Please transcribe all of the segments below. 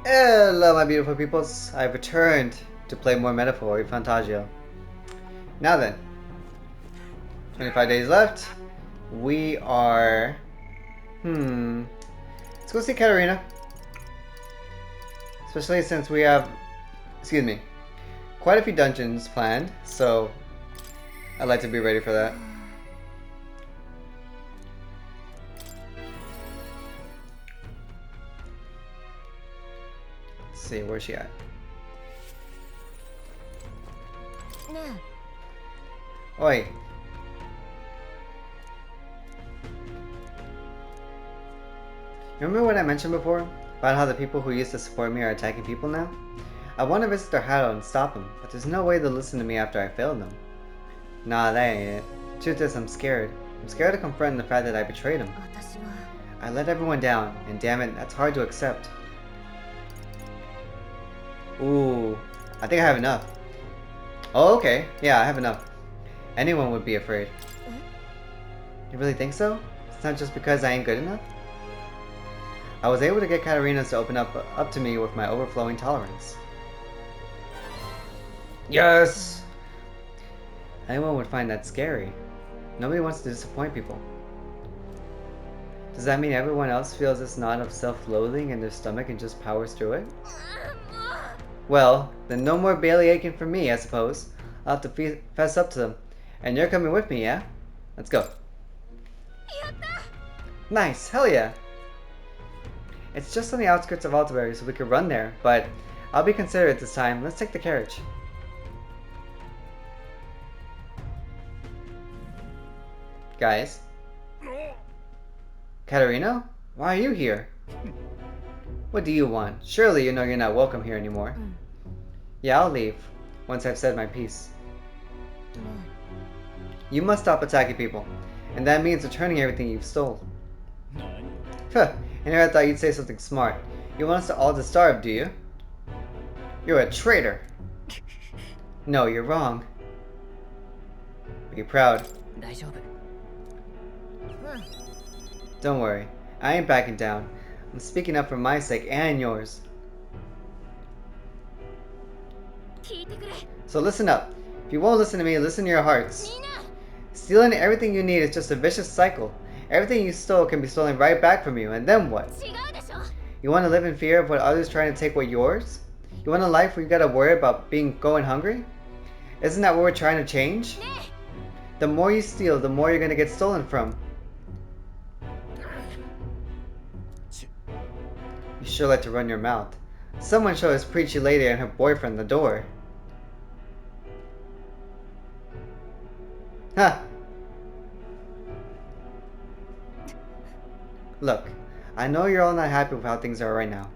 Hello, my beautiful peoples. I've returned to play more Metaphor Refantazio. Now then, 25 days left. We are... Let's go see Katarina. Especially since we have... Excuse me. Quite a few dungeons planned, so... I'd like to be ready for that. Let's see, where's she at? Oi. Remember what I mentioned before? About how the people who used to support me are attacking people now? I want to visit their hideout and stop them, but there's no way they'll listen to me after I failed them. Nah, that ain't it. Truth is, I'm scared. I'm scared to confront the fact that I betrayed them. I let everyone down, and damn it, that's hard to accept. Ooh, I think I have enough. Oh, okay. Yeah, I have enough. Anyone would be afraid. You really think so? It's not just because I ain't good enough? I was able to get Katarina to open up to me with my overflowing tolerance. Yes! Anyone would find that scary. Nobody wants to disappoint people. Does that mean everyone else feels this knot of self-loathing in their stomach and just powers through it? Well, then no more belly aching for me, I suppose. I'll have to fess up to them. And you're coming with me, yeah? Let's go. Nice, hell yeah! It's just on the outskirts of Altaberry, so we could run there, but I'll be considerate this time. Let's take the carriage. Guys? Katarina? Why are you here? What do you want? Surely you know you're not welcome here anymore. Yeah, I'll leave, once I've said my piece. You must stop attacking people, and that means returning everything you've stole. Huh, and I thought you'd say something smart. You want us to all to starve, do you? You're a traitor! No, you're wrong. Be proud. Don't worry, I ain't backing down. I'm speaking up for my sake and yours. So listen up. If you won't listen to me, listen to your hearts. Stealing everything you need is just a vicious cycle. Everything you stole can be stolen right back from you, and then what? You want to live in fear of what others trying to take what yours? You want a life where you gotta worry about going hungry? Isn't that what we're trying to change? The more you steal, the more you're gonna get stolen from. You sure like to run your mouth. Someone show this preachy lady and her boyfriend the door. Huh. Look, I know you're all not happy with how things are right now.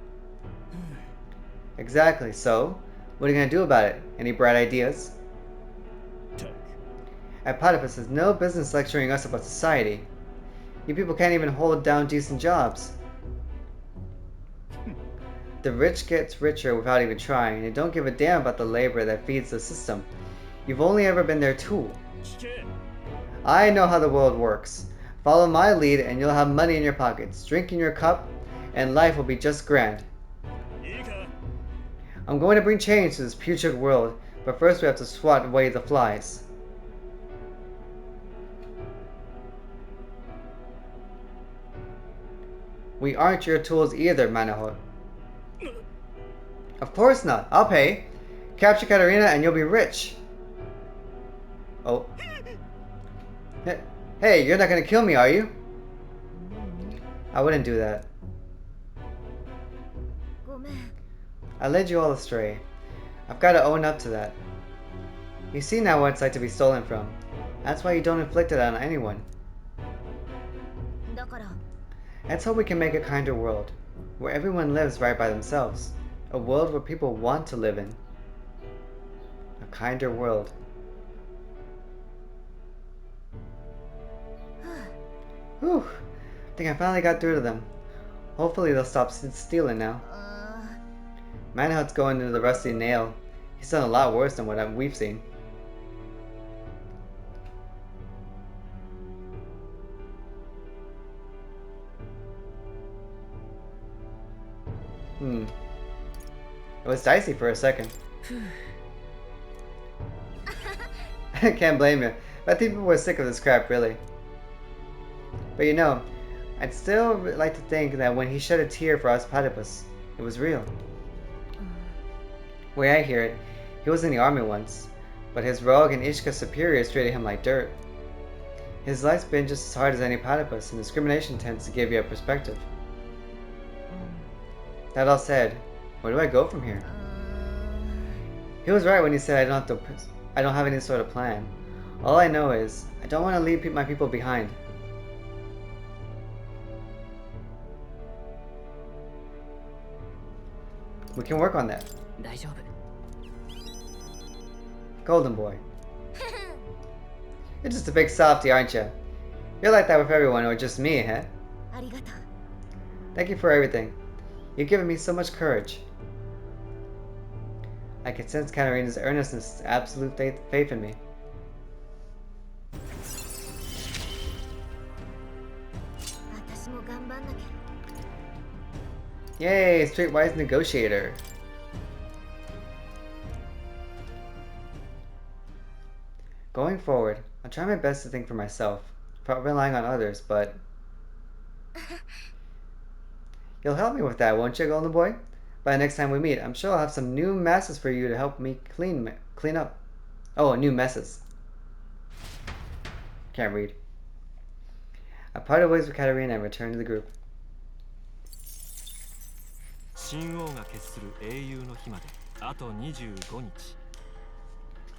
Exactly, so what are you gonna do about it? Any bright ideas? Platypus has no business lecturing us about society. You people can't even hold down decent jobs. The rich gets richer without even trying, and don't give a damn about the labor that feeds the system. You've only ever been their tool. I know how the world works. Follow my lead and you'll have money in your pockets, drink in your cup, and life will be just grand. I'm going to bring change to this putrid world, but first we have to swat away the flies. We aren't your tools either, Manaho. Of course not. I'll pay. Capture Katarina and you'll be rich. Oh. Hey, you're not gonna kill me, are you? I wouldn't do that. I led you all astray. I've got to own up to that. You see now what it's like to be stolen from. That's why you don't inflict it on anyone. Let's hope we can make a kinder world, where everyone lives right by themselves. A world where people want to live in. A kinder world. Whew. I think I finally got through to them. Hopefully they'll stop stealing now. Manhunt's going into the rusty nail. He's done a lot worse than what we've seen. It was dicey for a second. I can't blame you. I think people were sick of this crap, really. But you know, I'd still like to think that when he shed a tear for us platypus, it was real. The way I hear it, he was in the army once, but his rogue and Ishka superiors treated him like dirt. His life's been just as hard as any platypus, and discrimination tends to give you a perspective. That all said, where do I go from here? He was right when he said I don't have any sort of plan. All I know is, I don't want to leave my people behind. We can work on that. Golden boy. You're just a big softy, aren't you? You're like that with everyone, or just me, huh? Thank you for everything. You've given me so much courage. I can sense Katharina's earnestness, absolute faith in me. Yay, streetwise negotiator. Going forward, I'll try my best to think for myself, without relying on others, but... You'll help me with that, won't you, Golden Boy? By the next time we meet, I'm sure I'll have some new messes for you to help me clean up. Oh, new messes. Can't read. I parted ways with Katharina and returned to the group.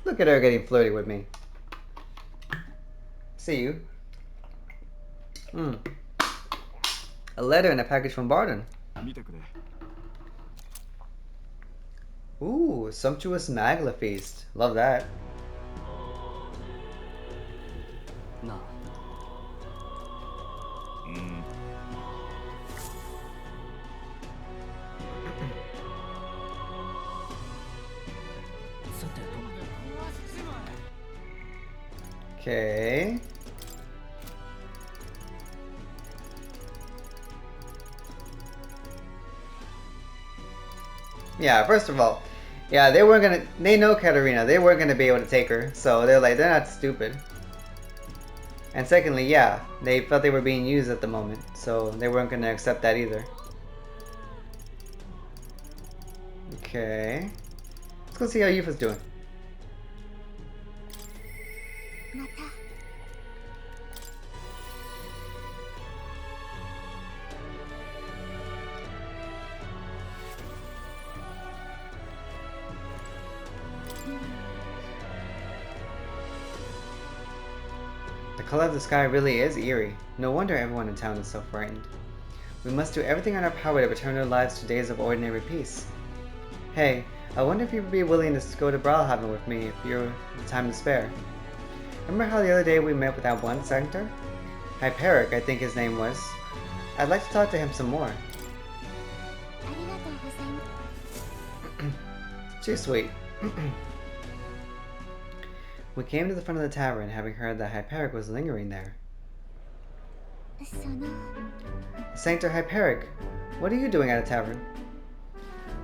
Look at her getting flirty with me. See you. A letter and a package from Barton. Ooh, sumptuous Magla feast. Love that. No. Okay. Yeah, first of all, yeah, they know Katharina, they weren't gonna be able to take her, so they're not stupid. And secondly, yeah, they felt they were being used at the moment, so they weren't gonna accept that either. Okay. Let's go see how Yufa's doing. The color of the sky really is eerie. No wonder everyone in town is so frightened. We must do everything in our power to return our lives to days of ordinary peace. Hey, I wonder if you'd be willing to go to Brawlhaven with me if you're the time to spare. Remember how the other day we met with that one sanctor? Hyperic, I think his name was. I'd like to talk to him some more. Too sweet. We came to the front of the tavern, having heard that Hyperic was lingering there. Sanctor Hyperic, what are you doing at a tavern?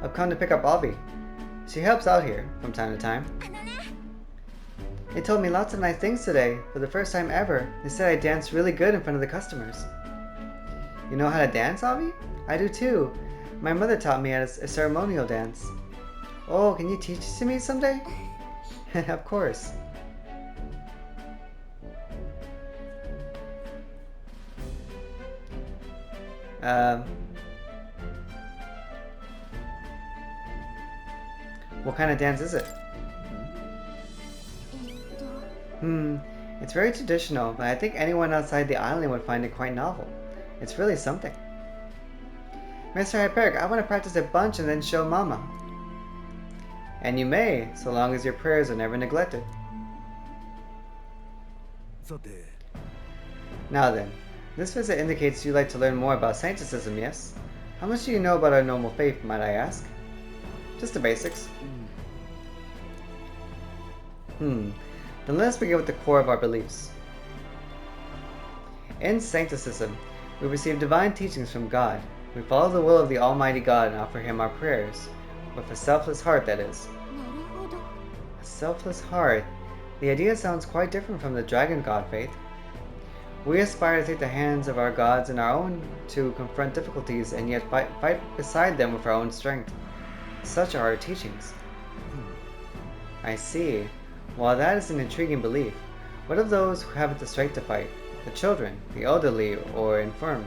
I've come to pick up Avi. She helps out here, from time to time. They told me lots of nice things today. For the first time ever, they said I danced really good in front of the customers. You know how to dance, Avi? I do too. My mother taught me a ceremonial dance. Oh, can you teach it to me someday? Of course. What kind of dance is it? It's very traditional, but I think anyone outside the island would find it quite novel. It's really something. Mr. Hyperic, I want to practice a bunch and then show Mama. And you may, so long as your prayers are never neglected. Now then, this visit indicates you'd like to learn more about Sancticism, yes? How much do you know about our noble faith, might I ask? Just the basics. Then let us begin with the core of our beliefs. In Sancticism, we receive divine teachings from God. We follow the will of the Almighty God and offer Him our prayers. With a selfless heart, that is. A selfless heart. The idea sounds quite different from the dragon god faith. We aspire to take the hands of our gods in our own to confront difficulties and yet fight beside them with our own strength. Such are our teachings. I see. While that is an intriguing belief, what of those who haven't the strength to fight? The children, the elderly, or infirm?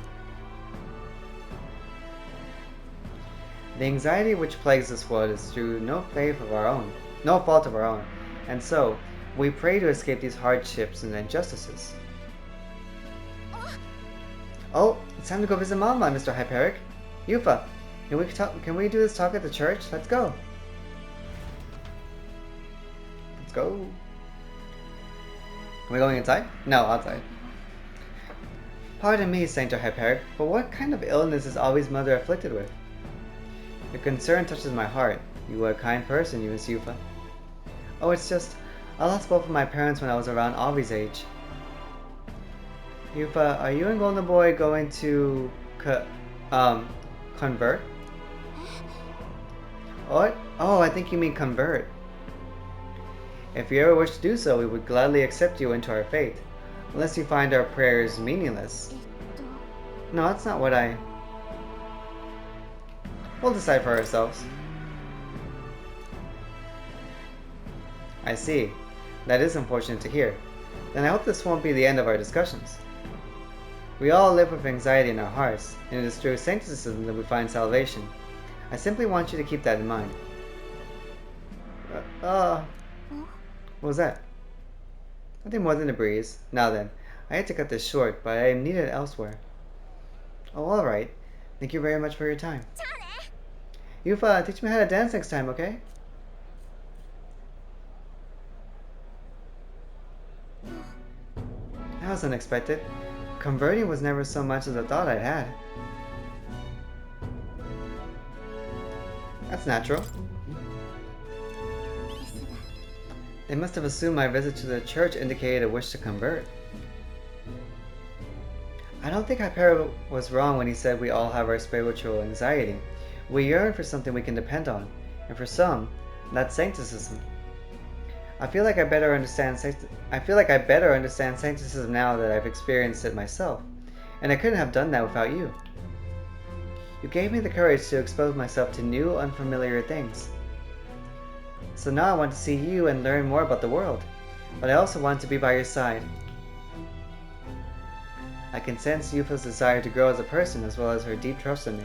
The anxiety which plagues this world is through no fault of our own, and so we pray to escape these hardships and injustices. Oh, it's time to go visit Mama, Mr. Hyperic. Yufa, can we do this talk at the church? Let's go. Let's go. Are we going inside? No, outside. Pardon me, Saint Hyperic, but what kind of illness is Avi's mother afflicted with? Your concern touches my heart. You are a kind person, you Miss Yufa. Oh, it's just, I lost both of my parents when I was around Avi's age. Yufa, are you and Golden Boy going to convert? What? Oh, I think you mean convert. If you ever wish to do so, we would gladly accept you into our faith, unless you find our prayers meaningless. No, that's not what We'll decide for ourselves. I see. That is unfortunate to hear. Then I hope this won't be the end of our discussions. We all live with anxiety in our hearts, and it is through sancticism that we find salvation. I simply want you to keep that in mind. What was that? Nothing more than a breeze. Now then, I had to cut this short, but I am needed elsewhere. Oh, alright. Thank you very much for your time. Yufa, teach me how to dance next time, okay? That was unexpected. Converting was never so much as a thought I'd had. That's natural. They must have assumed my visit to the church indicated a wish to convert. I don't think Hyperic was wrong when he said we all have our spiritual anxiety. We yearn for something we can depend on, and for some, that's sancticism. I feel like I better understand sancticism now that I've experienced it myself, and I couldn't have done that without you. You gave me the courage to expose myself to new, unfamiliar things. So now I want to see you and learn more about the world, but I also want to be by your side. I can sense Yufa's desire to grow as a person as well as her deep trust in me.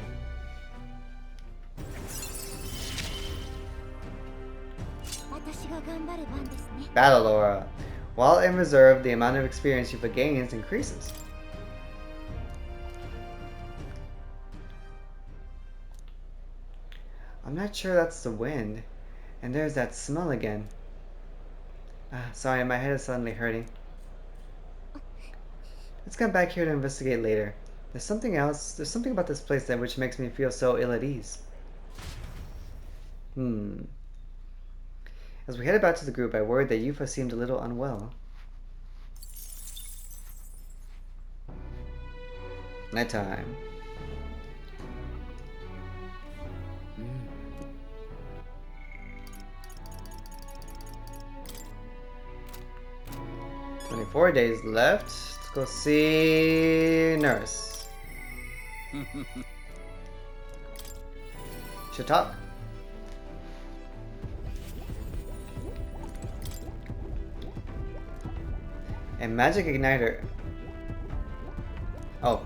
Battle Aura. While in reserve, the amount of experience Yufa gains increases. I'm not sure that's the wind. And there's that smell again. Sorry, my head is suddenly hurting. Let's come back here to investigate later. There's something else. There's something about this place which makes me feel so ill at ease. As we headed back to the group, I worried that Yufa seemed a little unwell. Nighttime. Mm. 24 days left. Let's go see Nurse. Should talk. And magic igniter. Oh.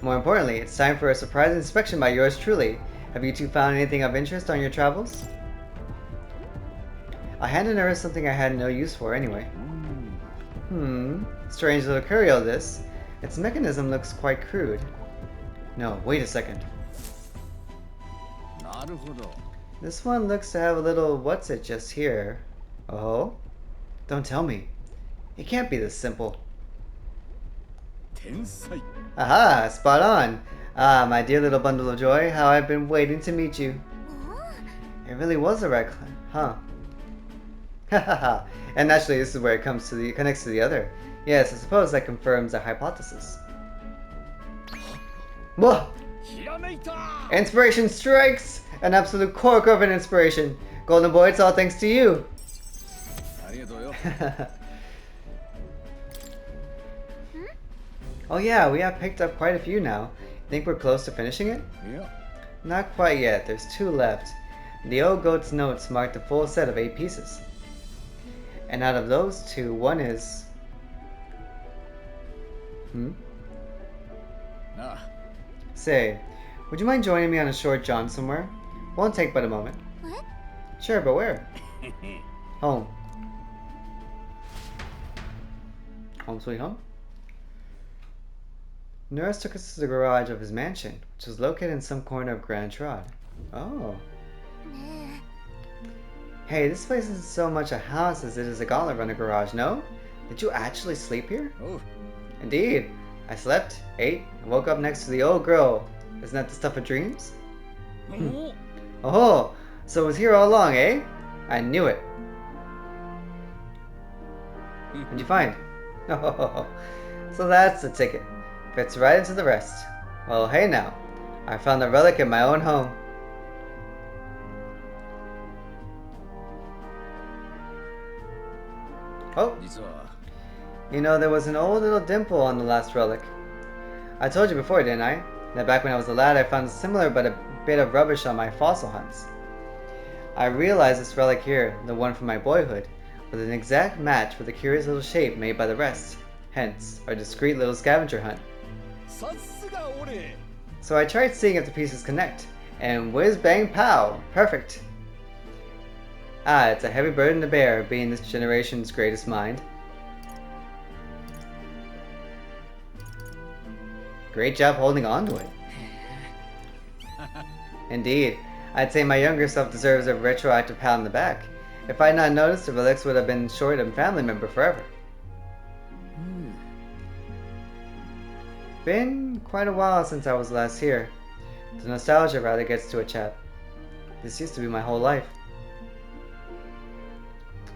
More importantly, it's time for a surprise inspection by yours truly. Have you two found anything of interest on your travels? I handed her something I had no use for anyway. Strange little curio this. Its mechanism looks quite crude. No, wait a second. This one looks to have a little what's it just here. Oh? Don't tell me. It can't be this simple. Aha! Spot on! Ah, my dear little bundle of joy, how I've been waiting to meet you. It really was a wreck, huh? And naturally, this is where it connects to the other. Yes, I suppose that confirms the hypothesis. Whoa! Inspiration strikes! An absolute corker of an inspiration. Golden Boy, it's all thanks to you. Oh yeah, we have picked up quite a few now. Think we're close to finishing it? Yeah. Not quite yet, there's 2 left. The old goat's notes mark the full set of 8 pieces. And out of those 2, one is... Say, would you mind joining me on a short jaunt somewhere? Won't take but a moment. What? Sure, but where? Home. Home sweet home? Nurse took us to the garage of his mansion, which was located in some corner of Grand Trod. Oh. Hey, this place isn't so much a house as it is a gauntlet run a garage, no? Did you actually sleep here? Oh. Indeed. I slept, ate, and woke up next to the old girl. Isn't that the stuff of dreams? Oh, so it was here all along, eh? I knew it. What'd you find? Oh, so that's the ticket. Fits right into the rest. Well, hey now. I found a relic in my own home. Oh. You know, there was an old little dimple on the last relic. I told you before, didn't I? That back when I was a lad I found similar but a bit of rubbish on my fossil hunts. I realized this relic here, the one from my boyhood, was an exact match with a curious little shape made by the rest. Hence, our discreet little scavenger hunt. So I tried seeing if the pieces connect, and whiz bang pow! Perfect! Ah, it's a heavy burden to bear, being this generation's greatest mind. Great job holding on to it. Indeed, I'd say my younger self deserves a retroactive pat on the back. If I had not noticed, the relics would have been short of a family member forever. Been quite a while since I was last here. The nostalgia rather gets to a chap. This used to be my whole life.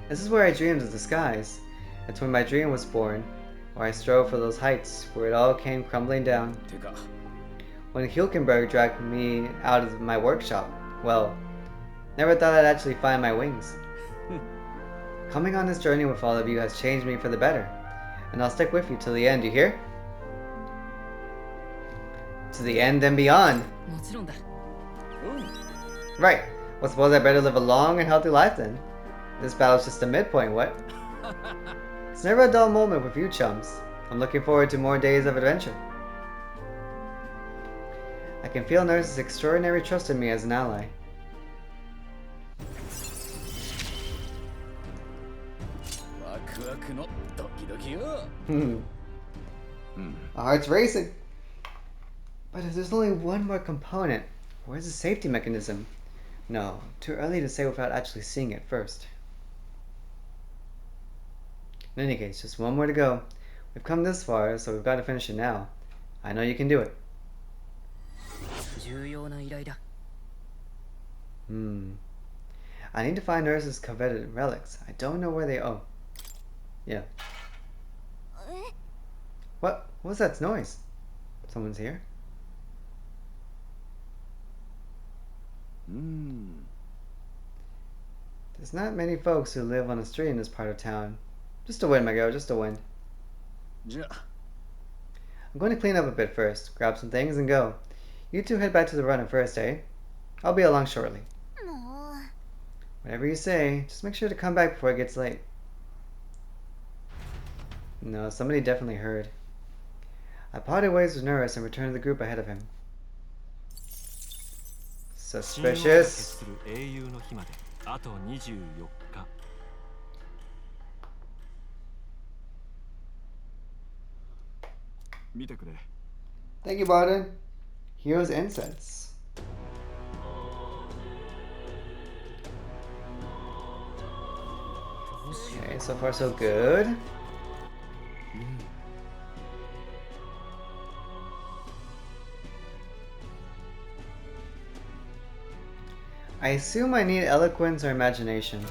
This is where I dreamed of the skies. It's when my dream was born, where I strove for those heights, where it all came crumbling down. When Hulkenberg dragged me out of my workshop, well, never thought I'd actually find my wings. Coming on this journey with all of you has changed me for the better, and I'll stick with you till the end, you hear? To the end and beyond. Right, well suppose I better live a long and healthy life then. This battle's just a midpoint, what? It's never a dull moment with you chums. I'm looking forward to more days of adventure. I can feel Nurse's extraordinary trust in me as an ally. My heart's racing. But if there's only one more component, where's the safety mechanism? No, too early to say without actually seeing it first. In any case, just one more to go. We've come this far, so we've got to finish it now. I know you can do it. I need to find Nurse's coveted relics. I don't know where they... Oh. Yeah. What was that noise? Someone's here? There's not many folks who live on the street in this part of town. Just a wind, my girl, just a wind. I'm going to clean up a bit first, grab some things and go. You two head back to the run at first, eh? I'll be along shortly. Whatever you say, just make sure to come back before it gets late. No, somebody definitely heard. I parted ways with Nurse and returned to the group ahead of him. Suspicious. Thank you, Barton. Hero's Incense. Okay, so far so good. I assume I need eloquence or imagination.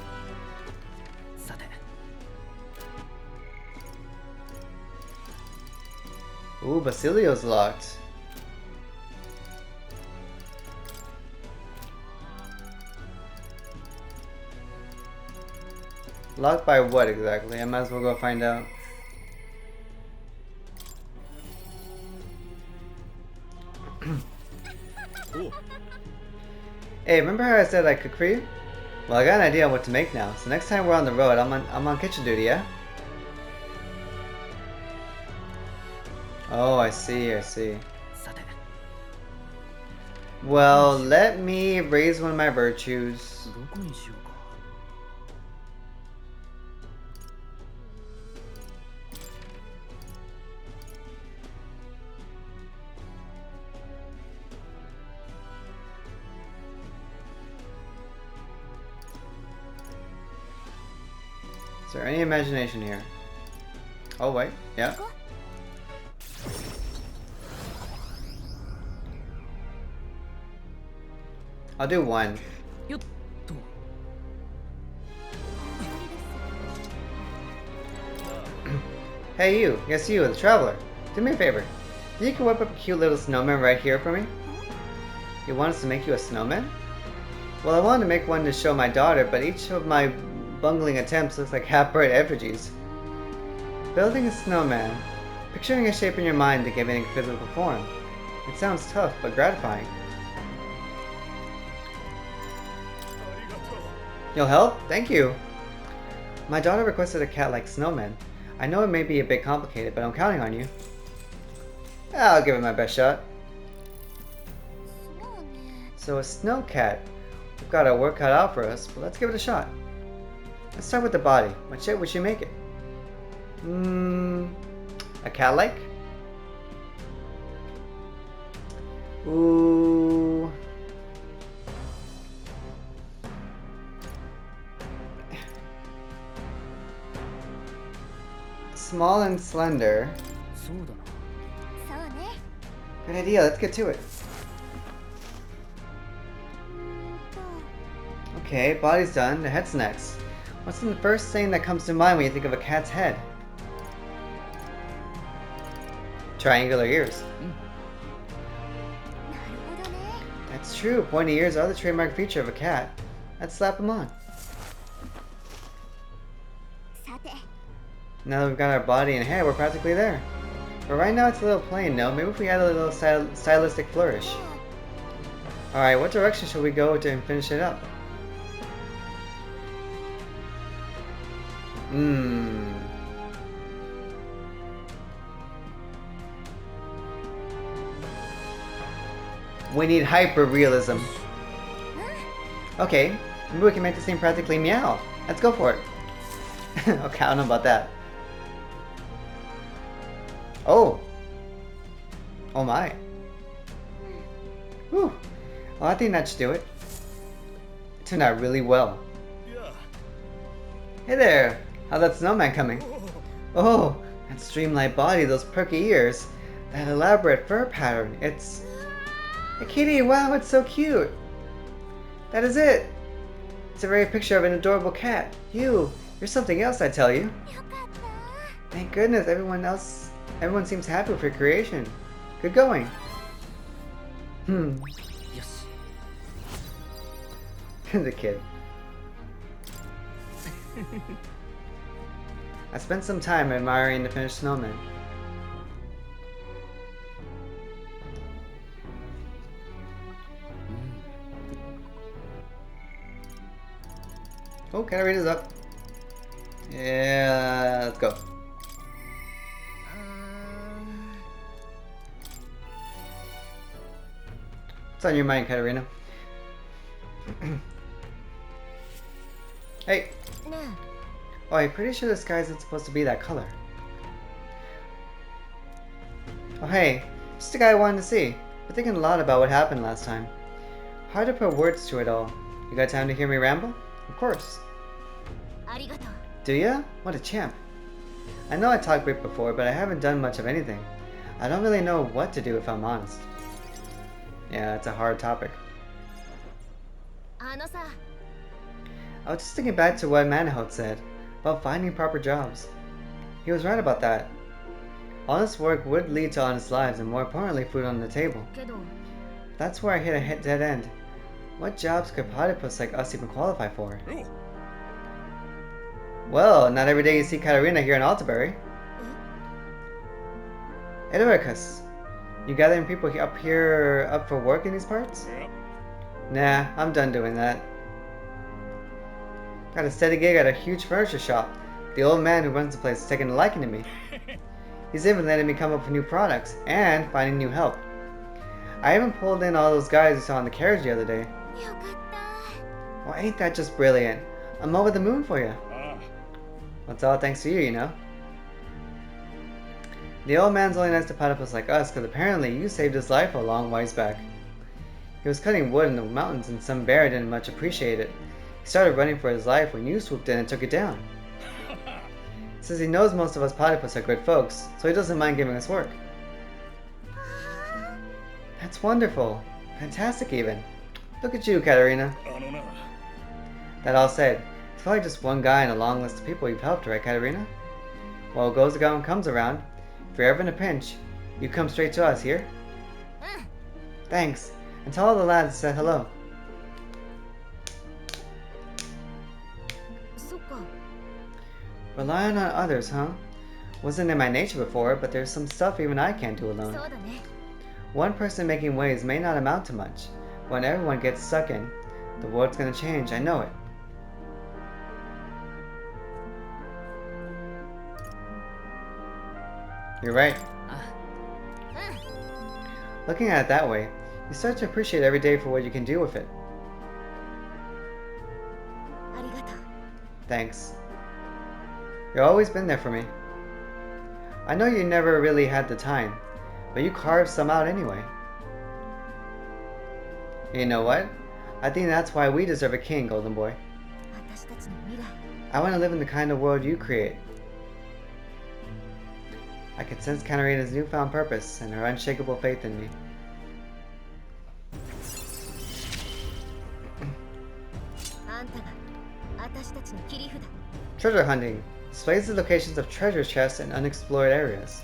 Ooh, Basilio's locked. Locked by what exactly? I might as well go find out. Hey, remember how I said I cook for you? Well, I got an idea on what to make now. So next time we're on the road, I'm on kitchen duty, yeah? Oh, I see, I see. Well, let me raise one of my virtues. Is there any imagination here? Oh, wait, yeah. I'll do one. Hey you, yes you, the traveler. Do me a favor. You can whip up a cute little snowman right here for me? You want us to make you a snowman? Well, I wanted to make one to show my daughter, but each of my bungling attempts looks like half-burnt effigies. Building a snowman. Picturing a shape in your mind to give it a physical form. It sounds tough, but gratifying. You'll help? Thank you. My daughter requested a cat-like snowman. I know it may be a bit complicated, but I'm counting on you. I'll give it my best shot. So a snow cat. We've got our work cut out for us, but let's give it a shot. Let's start with the body. What shape would she make it? A cat-like? Ooh. Small and slender. Good idea, let's get to it. Okay, body's done, the head's next. What's the first thing that comes to mind when you think of a cat's head? Triangular ears. That's true, pointy ears are the trademark feature of a cat. Let's slap them on. Now that we've got our body and hair, we're practically there. But right now it's a little plain, no? Maybe if we add a little stylistic flourish. Alright, what direction should we go to finish it up? We need hyper-realism. Okay, maybe we can make this thing practically meow. Let's go for it. Okay, I don't know about that. Oh! Oh my. Whew. Well, I think that should do it. It turned out really well. Hey there! How's that snowman coming? Oh, that streamlined body, those perky ears, that elaborate fur pattern. It's... a kitty! Wow, it's so cute! That is it! It's a very picture of an adorable cat. You're something else, I tell you. Thank goodness, everyone seems happy with your creation. Good going. Yes. The kid. I spent some time admiring the finished snowman. Oh, Katarina's up. Yeah, let's go. What's on your mind, Katarina? Hey! Oh, I'm pretty sure the sky isn't supposed to be that color. Oh hey, just the guy I wanted to see. Been thinking a lot about what happened last time. Hard to put words to it all. You got time to hear me ramble? Of course. Do ya? What a champ. I know I talked great before, but I haven't done much of anything. I don't really know what to do if I'm honest. Yeah, it's a hard topic. I was just thinking back to what Manahot said about finding proper jobs. He was right about that. Honest work would lead to honest lives and, more importantly, food on the table. That's where I hit a dead end. What jobs could platypus like us even qualify for? Well, not every day you see Katarina here in Altabury. Idaricus, you gathering people up here up for work in these parts? Nah, I'm done doing that. Got a steady gig at a huge furniture shop. The old man who runs the place is taking a liking to me. He's even letting me come up with new products and finding new help. I even pulled in all those guys you saw in the carriage the other day. Well, ain't that just brilliant? I'm over the moon for you. Well, it's all thanks to you, you know. The old man's only nice to platypus like us because apparently you saved his life a long ways back. He was cutting wood in the mountains and some bear didn't much appreciate it. He started running for his life when you swooped in and took it down. He says he knows most of us platypus are good folks, so he doesn't mind giving us work. That's wonderful. Fantastic even. Look at you, Katarina. That all said, it's probably just one guy in a long list of people you've helped, right, Katarina? Well, what goes around comes around. If you're ever in a pinch, you come straight to us, here? Thanks, and tell all the lads to say hello. Relying on others, huh? Wasn't in my nature before, but there's some stuff even I can't do alone. One person making waves may not amount to much. When everyone gets stuck in, the world's gonna change, I know it. You're right. Looking at it that way, you start to appreciate every day for what you can do with it. Thanks. You've always been there for me. I know you never really had the time, but you carved some out anyway. You know what? I think that's why we deserve a king, Golden Boy. I want to live in the kind of world you create. I can sense Katarina's newfound purpose and her unshakable faith in me. Treasure hunting displays the locations of treasure chests in unexplored areas.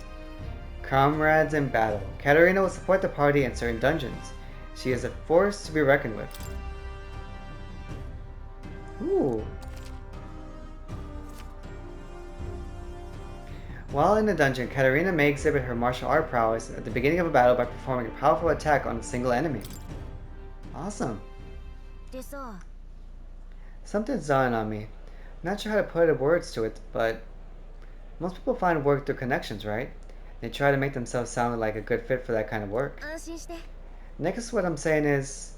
Comrades in battle. Katarina will support the party in certain dungeons. She is a force to be reckoned with. Ooh. While in the dungeon, Katarina may exhibit her martial art prowess at the beginning of a battle by performing a powerful attack on a single enemy. Awesome. Something's dawning on me. I'm not sure how to put words to it, but most people find work through connections, right? They try to make themselves sound like a good fit for that kind of work. Next, what I'm saying is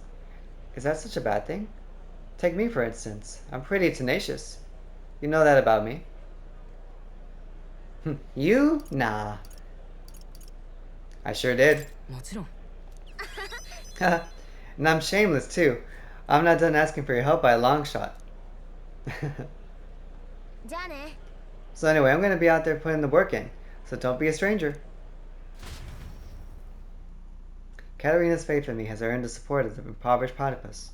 that such a bad thing? Take me, for instance. I'm pretty tenacious. You know that about me. You? Nah. I sure did. And I'm shameless, too. I'm not done asking for your help by a long shot. So anyway, I'm going to be out there putting the work in. So don't be a stranger. Katarina's faith in me has earned the support of the impoverished platypus.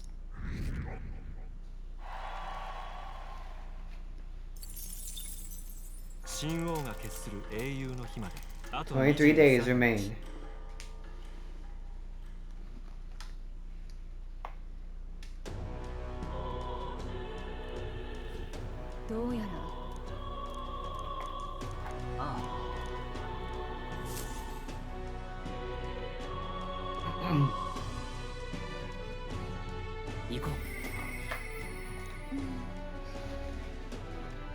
23 days remain.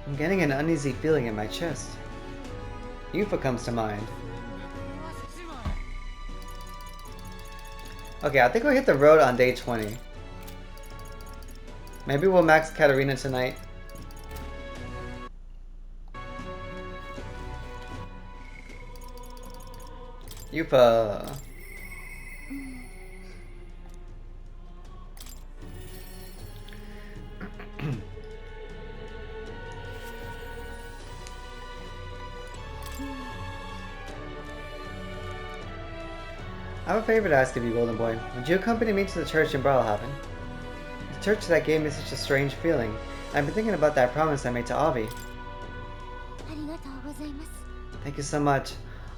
I'm getting an uneasy feeling in my chest. Yufa comes to mind. Okay, I think we'll hit the road on day 20. Maybe we'll max Katarina tonight. Yufa. I have a favor to ask of you, Golden Boy. Would you accompany me to the church in Brawlhaven? The church that gave me such a strange feeling. I've been thinking about that promise I made to Avi. Thank you so much.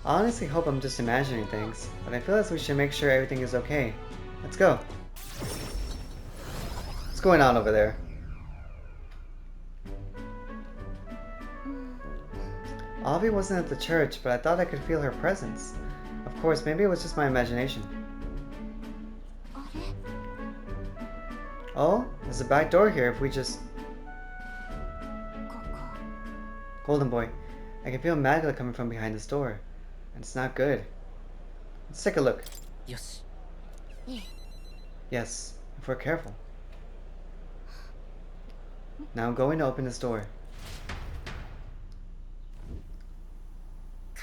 I honestly hope I'm just imagining things, but I feel as we should make sure everything is okay. Let's go. What's going on over there? Avi wasn't at the church, but I thought I could feel her presence. Of course, maybe it was just my imagination. Oh, there's a back door here if we just... Golden Boy, I can feel Magla coming from behind this door. And it's not good. Let's take a look. Yes. Yes, if we're careful. Now I'm going to open this door.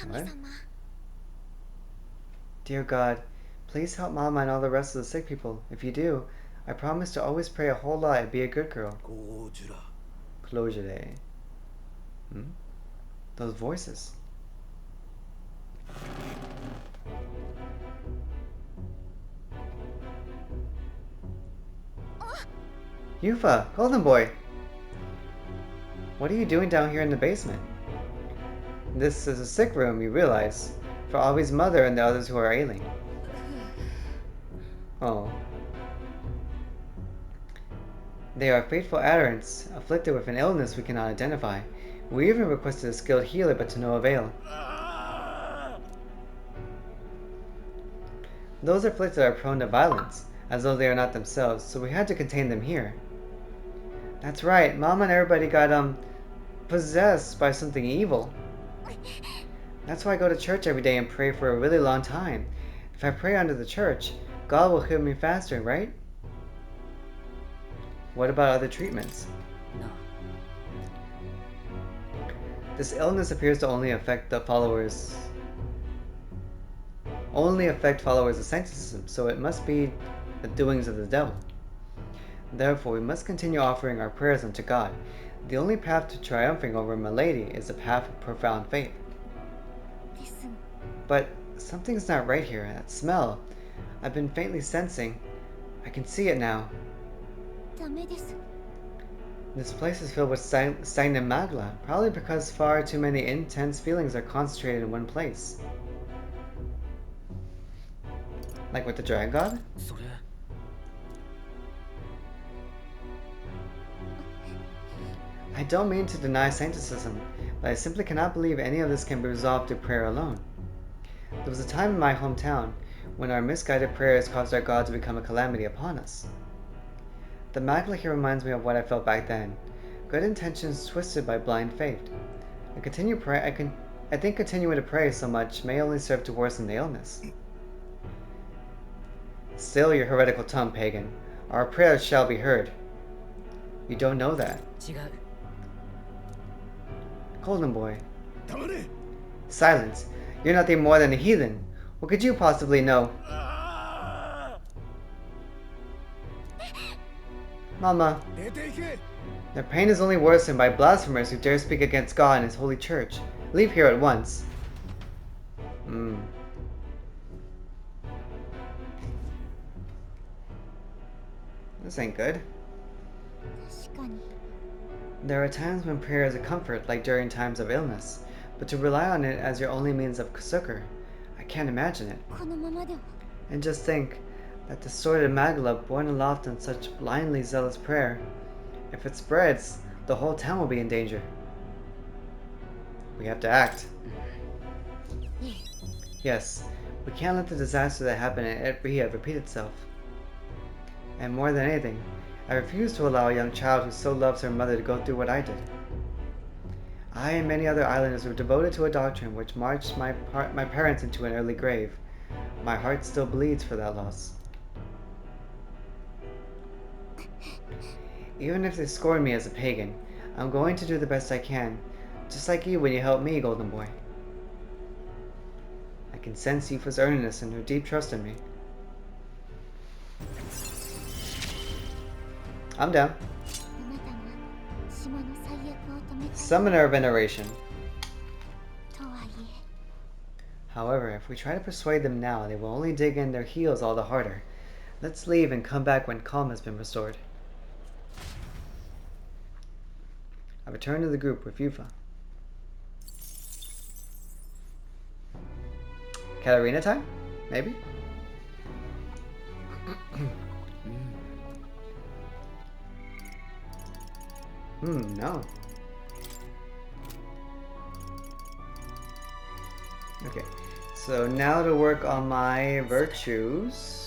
What? Dear God, please help Mama and all the rest of the sick people. If you do, I promise to always pray a whole lot and be a good girl. Closure day. Those voices. Yufa, Golden Boy! What are you doing down here in the basement? This is a sick room, you realize, for Avi's mother and the others who are ailing. Oh. They are faithful adherents, afflicted with an illness we cannot identify. We even requested a skilled healer, but to no avail. Those afflicted are prone to violence, as though they are not themselves, so we had to contain them here. That's right, Mama and everybody got, possessed by something evil. That's why I go to church every day and pray for a really long time. If I pray under the church, God will heal me faster, right? What about other treatments? No. This illness appears to only affect followers of Sancticism, so it must be the doings of the devil. Therefore, we must continue offering our prayers unto God. The only path to triumphing over Milady is the path of profound faith. But something's not right here. That smell, I've been faintly sensing. I can see it now. This place is filled with stagnant magla, probably because far too many intense feelings are concentrated in one place. Like with the Dragon God? I don't mean to deny Sancticism, but I simply cannot believe any of this can be resolved through prayer alone. There was a time in my hometown when our misguided prayers caused our God to become a calamity upon us. The magla here reminds me of what I felt back then. Good intentions twisted by blind faith. I think continuing to pray so much may only serve to worsen the illness. Still your heretical tongue, pagan. Our prayers shall be heard. You don't know that. Golden Boy. Silence. You're nothing more than a heathen. What could you possibly know? Mama. Their pain is only worsened by blasphemers who dare speak against God and His holy church. Leave here at once. This ain't good. There are times when prayer is a comfort, like during times of illness, but to rely on it as your only means of succor, I can't imagine it. And just think, that distorted magla borne aloft on such blindly zealous prayer, if it spreads, the whole town will be in danger. We have to act. Yes, we can't let the disaster that happened at Riyadh repeat itself. And more than anything, I refuse to allow a young child who so loves her mother to go through what I did. I and many other islanders were devoted to a doctrine which marched my parents into an early grave. My heart still bleeds for that loss. Even if they scorn me as a pagan, I'm going to do the best I can, just like you when you helped me, Golden Boy. I can sense Yufa's earnestness and her deep trust in me. I'm down. Summoner Veneration. However, if we try to persuade them now, they will only dig in their heels all the harder. Let's leave and come back when calm has been restored. I return to the group with Yufa. Catherina time? Maybe? No. Okay, so now to work on my virtues.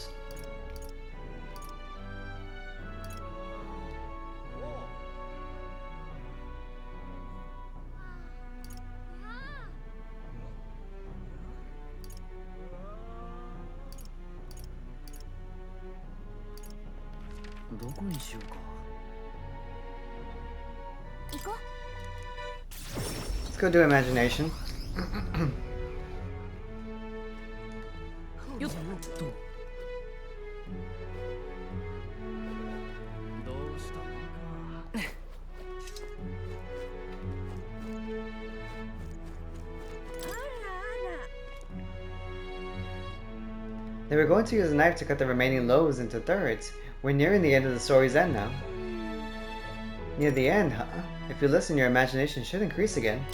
Let's go do imagination. They were going to use a knife to cut the remaining loaves into thirds. We're nearing the end of the story's end now. Near the end, huh? If you listen, your imagination should increase again.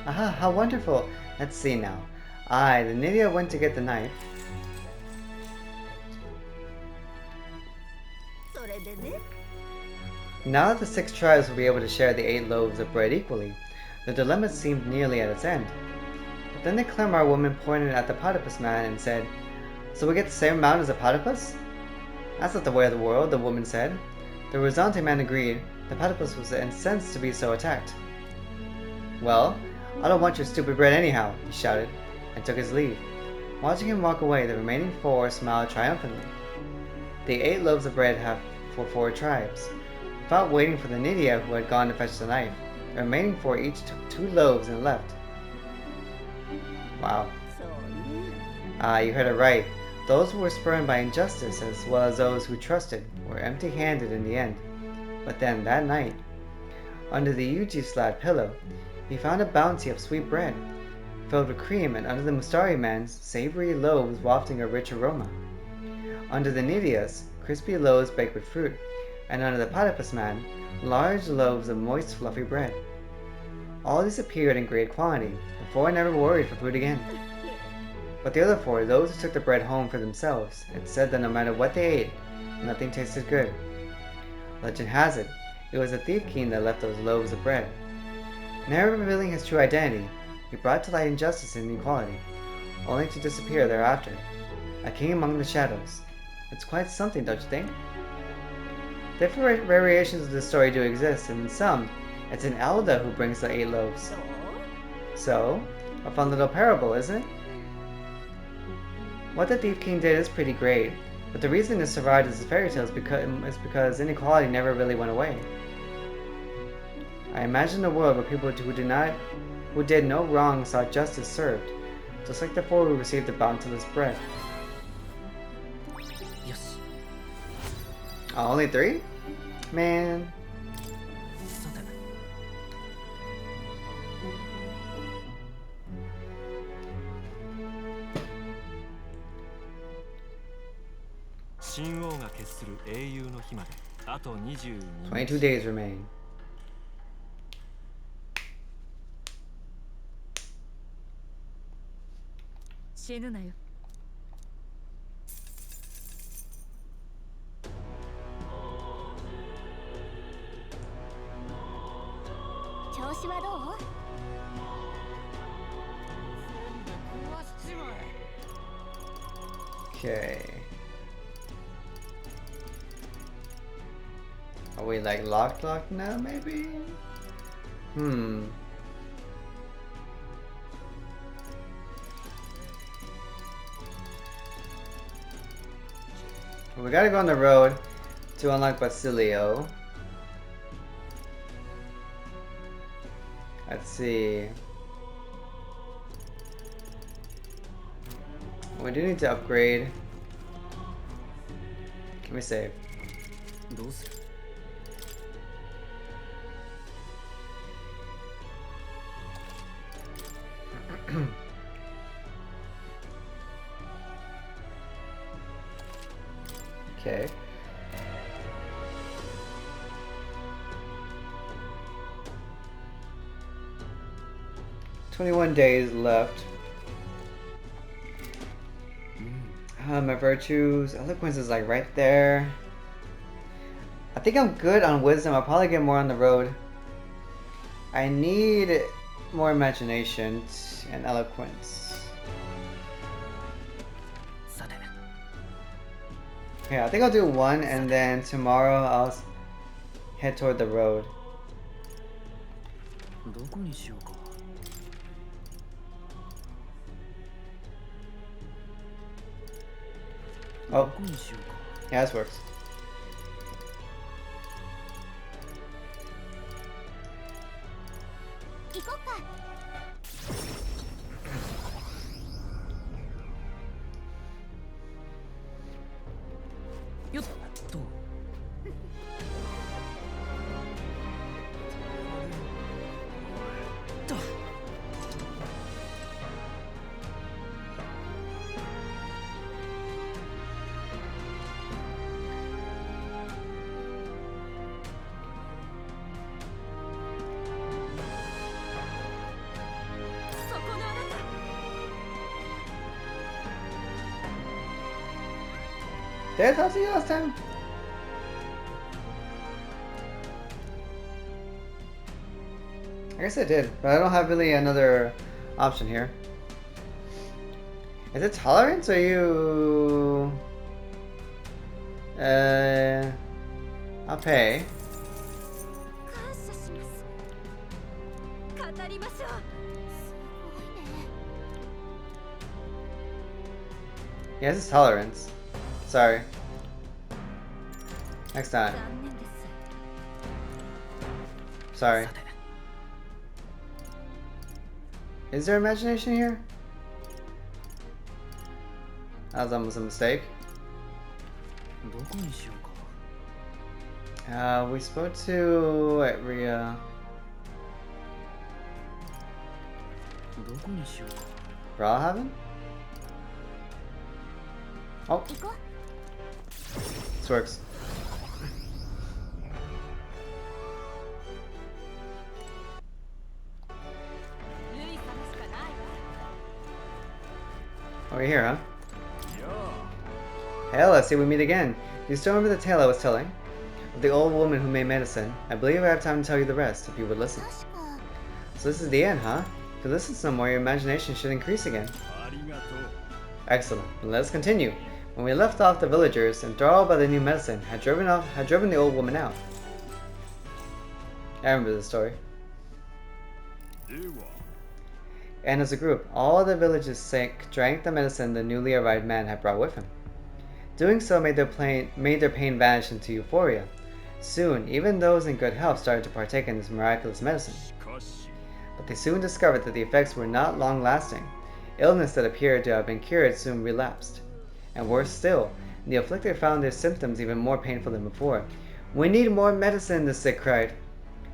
Aha, how wonderful! Let's see now. The Nydia went to get the knife. Now that the 6 tribes will be able to share the 8 loaves of bread equally, the dilemma seemed nearly at its end. But then the Clemar woman pointed at the platypus man and said, "So we get the same amount as a platypus?" "That's not the way of the world," the woman said. The Rosante man agreed. The platypus was incensed to be so attacked. "Well, I don't want your stupid bread anyhow," he shouted, and took his leave. Watching him walk away, the remaining 4 smiled triumphantly. The 8 loaves of bread have for 4 tribes. Without waiting for the Nydia who had gone to fetch the knife, the remaining 4 each took 2 loaves and left. Wow. You heard it right. Those who were spurned by injustice, as well as those who trusted, were empty-handed in the end. But then, that night, under the Yuji-slad pillow, he found a bounty of sweet bread, filled with cream, and under the Mustari man's, savory loaves wafting a rich aroma. Under the Nydia's, crispy loaves baked with fruit, and under the platypus man, large loaves of moist, fluffy bread. All these appeared in great quantity. The 4 never worried for food again. But the other 4, those who took the bread home for themselves, it said that no matter what they ate, nothing tasted good. Legend has it, it was the thief king that left those loaves of bread. Never revealing his true identity, he brought to light injustice and inequality, only to disappear thereafter. A king among the shadows. It's quite something, don't you think? Different variations of this story do exist, and in some, it's an elder who brings the 8 loaves. So, a fun little parable, isn't it? What the Thief King did is pretty great, but the reason it survived as a fairy tale is because inequality never really went away. I imagine a world where people who did no wrong saw justice served, just like the 4 who received the bounteous bread. Yes. Only 3? Man. Shinが決する英雄の日まであと22 22 days remain. Okay. Are we like locked now, maybe? We gotta go on the road to unlock Basilio. Let's see. We do need to upgrade. Can we save? Okay. "21 days left." My virtues. Eloquence is like right there. I think I'm good on wisdom. I'll probably get more on the road. I need more imagination and eloquence. Yeah, I think I'll do one, and then tomorrow I'll head toward the road. Oh, yeah, this works. Did I talk to you last time? I guess I did, but I don't have really another option here. Is it tolerance or you... I'll pay. Yeah, this is tolerance. Sorry. Next time. Sorry. Is there imagination here? That was almost a mistake. We spoke to Ria. Brawlhaven? Oh. This works. Oh, you're here, huh? Hell, I see we meet again. Do you still remember the tale I was telling? Of the old woman who made medicine? I believe I have time to tell you the rest, if you would listen. So this is the end, huh? If you listen some more, your imagination should increase again. Excellent. Let's continue. When we left off, the villagers, enthralled by the new medicine, had driven the old woman out. I remember this story. And as a group, all the villagers drank the medicine the newly arrived man had brought with him. Doing so made their pain vanish into euphoria. Soon, even those in good health started to partake in this miraculous medicine. But they soon discovered that the effects were not long-lasting. Illness that appeared to have been cured soon relapsed. And worse still, the afflicted found their symptoms even more painful than before. "We need more medicine," the sick cried.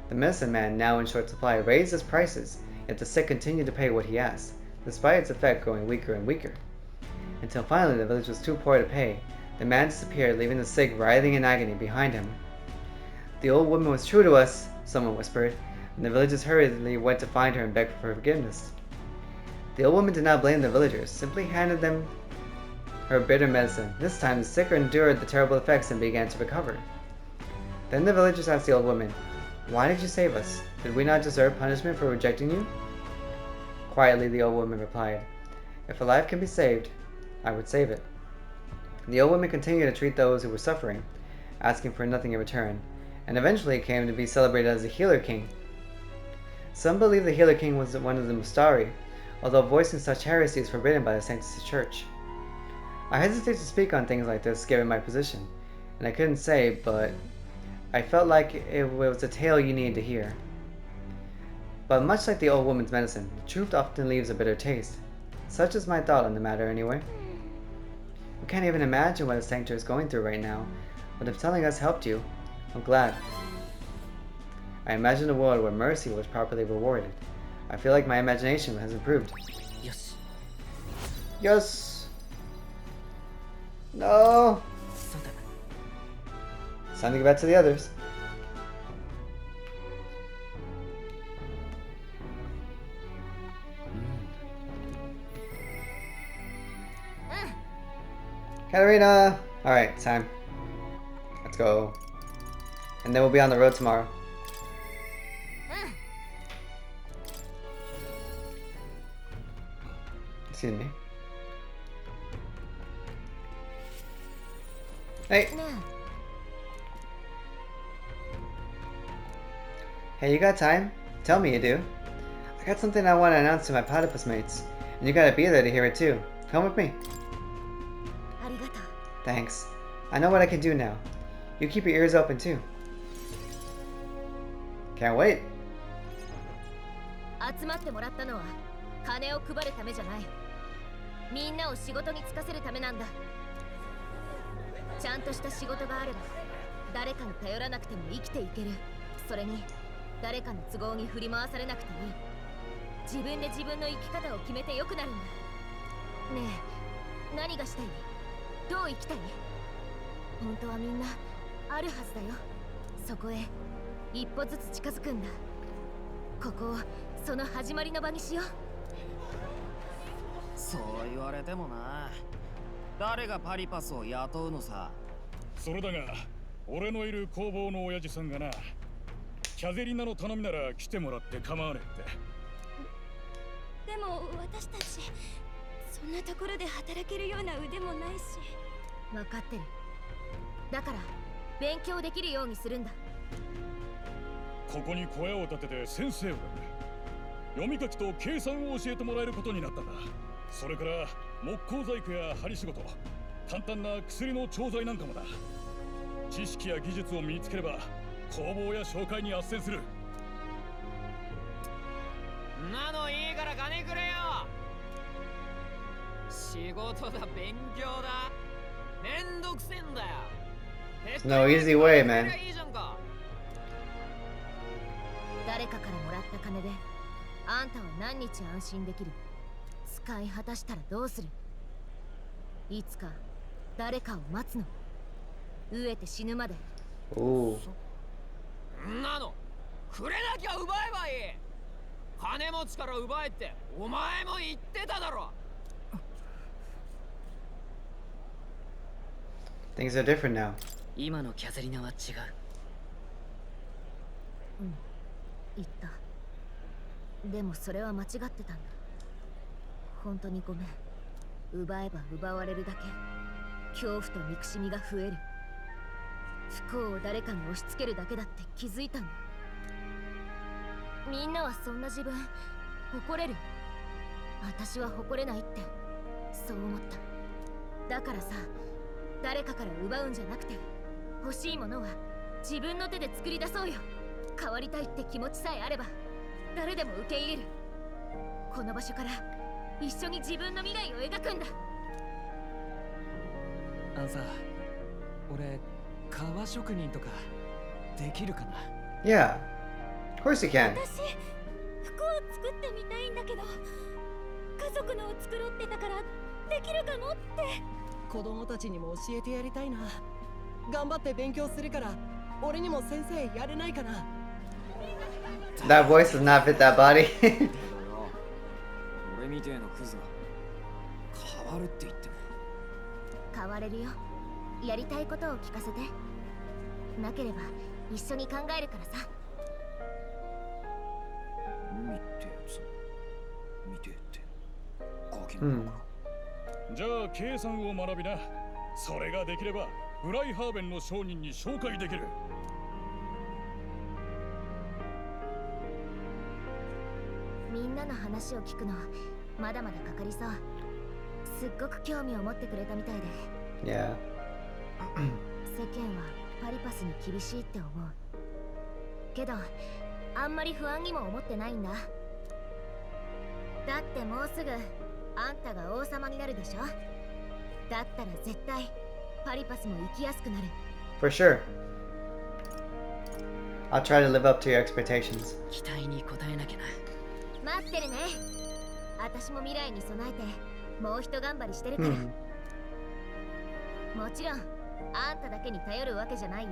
The medicine man, now in short supply, raised his prices, yet the sick continued to pay what he asked, despite its effect growing weaker and weaker. Until finally the village was too poor to pay. The man disappeared, leaving the sick writhing in agony behind him. "The old woman was true to us," someone whispered, and the villagers hurriedly went to find her and beg for forgiveness. The old woman did not blame the villagers, simply handed them her bitter medicine. This time the sick endured the terrible effects and began to recover. Then the villagers asked the old woman, "Why did you save us? Did we not deserve punishment for rejecting you?" Quietly the old woman replied, "If a life can be saved, I would save it." The old woman continued to treat those who were suffering, asking for nothing in return, and eventually came to be celebrated as the Healer King. Some believe the Healer King was one of the Mustari, although voicing such heresy is forbidden by the Sanctity Church. I hesitate to speak on things like this given my position, and I couldn't say, but I felt like it was a tale you needed to hear. But much like the old woman's medicine, the truth often leaves a bitter taste. Such is my thought on the matter anyway. We can't even imagine what a sanctuary is going through right now, but if telling us helped you, I'm glad. I imagine a world where mercy was properly rewarded. I feel like my imagination has improved. Yes. Yes! No! It's time to get back to the others. Katarina! Alright, time. Let's go. And then we'll be on the road tomorrow. Excuse me. Hey! Hey, you got time? Tell me you do. I got something I want to announce to my platypus mates. And you gotta be there to hear it too. Come with me. Thanks. I know what I can do now. You keep your ears open too. Can't wait. 集まってもらったのは金を配るためじゃない。みんなを仕事に就かせるためなんだ。ちゃんとした仕事があれば誰かに頼らなくても生きていける。それに誰かの都合に振り回されなくていい。自分で自分の生き方を決めてよくなるんだ。ねえ、何がしたい？どう生きたい？本当はみんなあるはずだよ。そこへ一歩ずつ近づくんだ。ここをその始まりの場にしよう。そう言われてもな。誰がパリパスを雇うのさ。それだが、俺のいる工房の親父さんがな、キャゼリナの頼みなら来てもらって構わねえって。でも私たちそんなところで働けるような腕もないし。分かってる。だから勉強できるようにするんだ。ここに小屋を建てて先生を呼ぶ。読み書きと計算を教えてもらえることになったんだ。それから木工細工や針仕事、簡単な薬の調剤なんかもだ。知識や技術を身につければ工房や商会に斡旋する。なのいいから金くれよ。仕事だ、勉強だ。めんどくせえんだよ。No easy way, man. 誰かからもらった金であんたは何日安心できる？使い果たしたらどうする？いつか誰かを待つの？飢えて死ぬまで。おお。んなのくれなきゃ奪えばいい。金持ちから奪えってお前も言ってただろ。Things are different now. 今のキャゼリナは違う。言った。でもそれは間違ってたんだ。本当にごめん。奪えば奪われるだけ恐怖と憎しみが増える。不幸を誰かに押し付けるだけだって気づいたんだ。みんなはそんな自分誇れる？私は誇れないってそう思った。だからさ、誰かから奪うんじゃなくて欲しいものは自分の手で作り出そうよ。変わりたいって気持ちさえあれば誰でも受け入れる。この場所から一緒に自分の未来を描くんだ。あのさ、俺革職人とかできるかな？ Yeah, of course you can. 私服を作ってみたいんだけど、家族のを作ろうってたからできるかもって。子供たちにも教えてやりたいな。頑張って勉強するから俺にも先生やれないかな？ That voice does not fit that body. 俺みてえなクズが変わるって言っても変われるよ。やりたいことを聞かせて。なければ一緒に考えるからさ。海ってやつ見てってガキの頃から、じゃあ計算を学びな。それができればブライハーベンの商人に紹介できる。みんなの話を聞くのまだまだかかりそう。すっごく興味を持ってくれたみたいで。Yeah. 世間はパリパスに厳しいって思うけど、あんまり不安にも思ってないんだ。だってもうすぐあんたが王様になるでしょ。だったら絶対パリパスも生きやすくなる。 For sure. I'll try to live up to your expectations. 期待に応えなきゃな。待ってるね。私も未来に備えてもう一頑張りしてるから。Hmm. もちろんあんただけに頼るわけじゃないよ。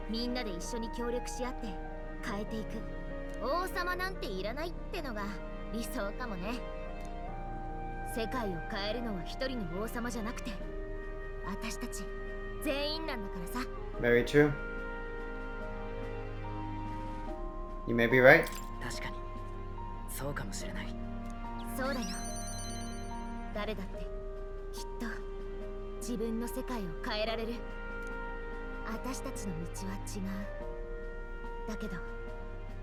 みんなで一緒に協力し合って変えていく。王様なんていらないってのが理想かもね。世界を変えるのは一人の王様じゃなくて私たち全員なんだからさ。 Very true. You may be right. 確かにそうかもしれない。そうだよ。誰だってきっと自分の世界を変えられる。私たちの道は違う。だけど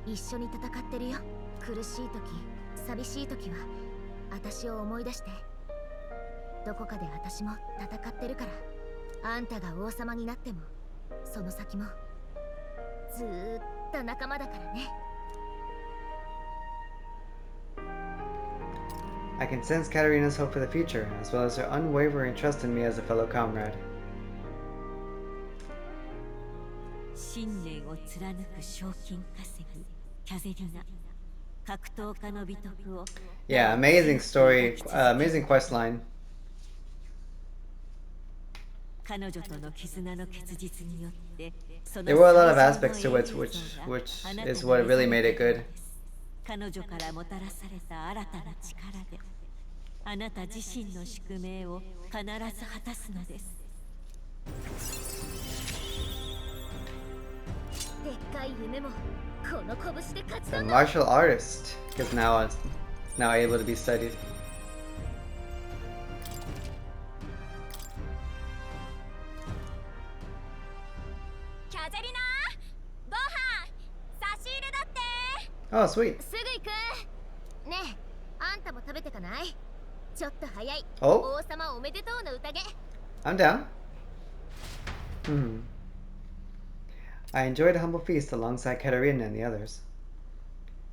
一緒に戦ってるよ。苦しい時、寂しい時は私を思い出して。どこかで私も戦ってるから。あんたが王様になってもその先もずーっと仲間だからね。I can sense Katarina's hope for the future, as well as her unwavering trust in me as a fellow comrade. 信念を貫く賞金稼ぎキャゼリナ格闘家の美徳を Yeah, amazing story, amazing quest line. 彼女との絆の結実によって There were a lot of aspects to it, which is what really made it good. 彼女からもたらされた新たな力であなた自身の宿命を必ず果たすのです。でっかい夢もこの拳で勝ち The 取んだ。 martial artist is now able to be studied. キャゼリナご飯差し入れだって。 Oh, sweet. すぐ行く。ねえ、あんたも食べてかない？ちょっと早い。 Oh, 王様おめでとうの宴。 I'm down. I enjoyed a humble feast alongside Katarina and the others.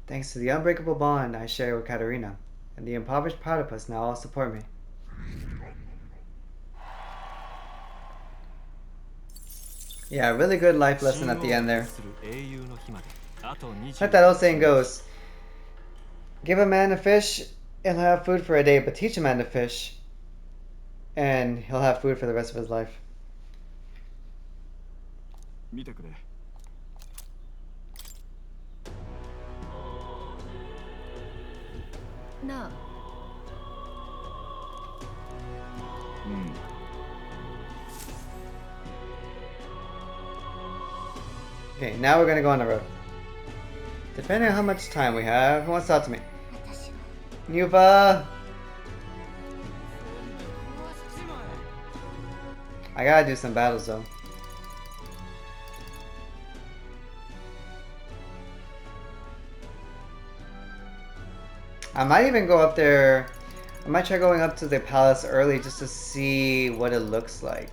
Thanks to the unbreakable bond I share with Katarina, and the impoverished platypus now all support me. Yeah, really good life lesson at the end there. Like that old saying goes, give a man a fish, he'll have food for a day, but teach a man to fish, and he'll have food for the rest of his life. 見てくれ。なあ、Okay, now we're gonna go on the road. Depending on how much time we have, who wants to talk to me? 私は Yuva! I gotta do some battles though. I might even go up there. I might try going up to the palace early just to see what it looks like.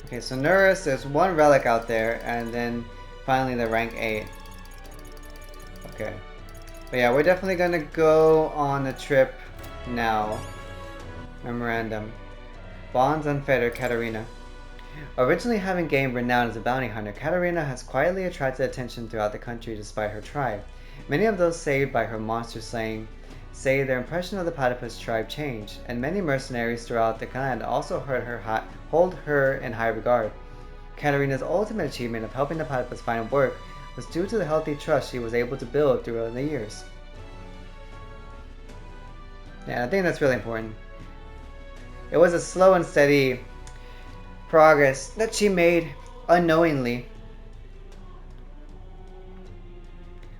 Okay, so Nurse, there's one relic out there, and then finally the rank 8. Okay. But yeah, we're definitely gonna go on the trip now. Memorandum. Bonds unfettered Katarina. Originally having gained renown as a bounty hunter, Katarina has quietly attracted attention throughout the country despite her tribe. Many of those saved by her monster slaying say their impression of the platypus tribe changed, and many mercenaries throughout the land also hold her in high regard. Katarina's ultimate achievement of helping the platypus find work was due to the healthy trust she was able to build throughout the years. Yeah, I think that's really important. It was a slow and steady progress that she made unknowingly.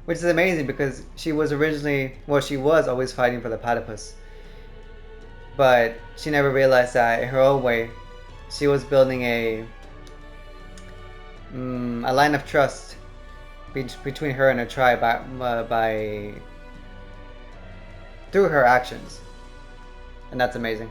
Which is amazing because she was originally, well, she was always fighting for the platypus. But she never realized that in her own way, she was building a line of trust between her and her tribe through her actions. And that's amazing.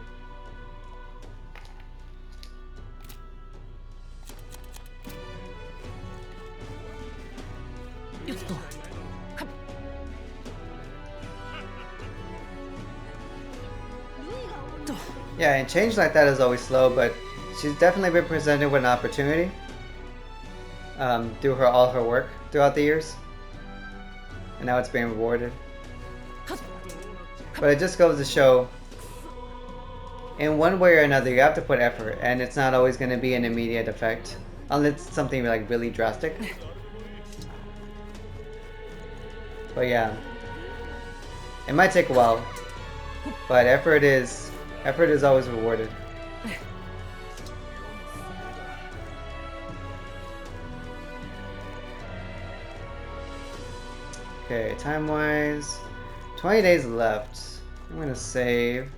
Yeah, and change like that is always slow, but she's definitely been presented with an opportunity through all her work throughout the years, and now it's being rewarded. But it just goes to show, in one way or another, you have to put effort, and it's not always going to be an immediate effect, unless it's something like really drastic. But yeah, it might take a while, but effort is always rewarded. Okay, time-wise, 20 days left. I'm gonna save.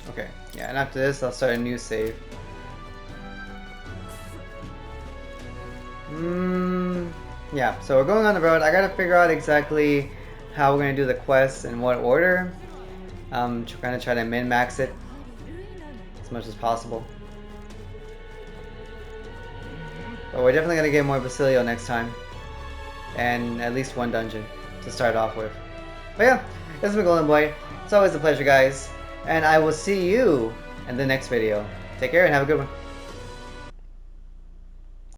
Okay, yeah, and after this, I'll start a new save. Yeah, so we're going on the road. I gotta figure out exactly how we're gonna do the quests in what order. Kind of try to min-max it as much as possible. But we're definitely gonna get more Basilio next time, and at least one dungeon to start off with. But yeah, this has been Golden Boy. It's always a pleasure, guys, and I will see you in the next video. Take care and have a good one.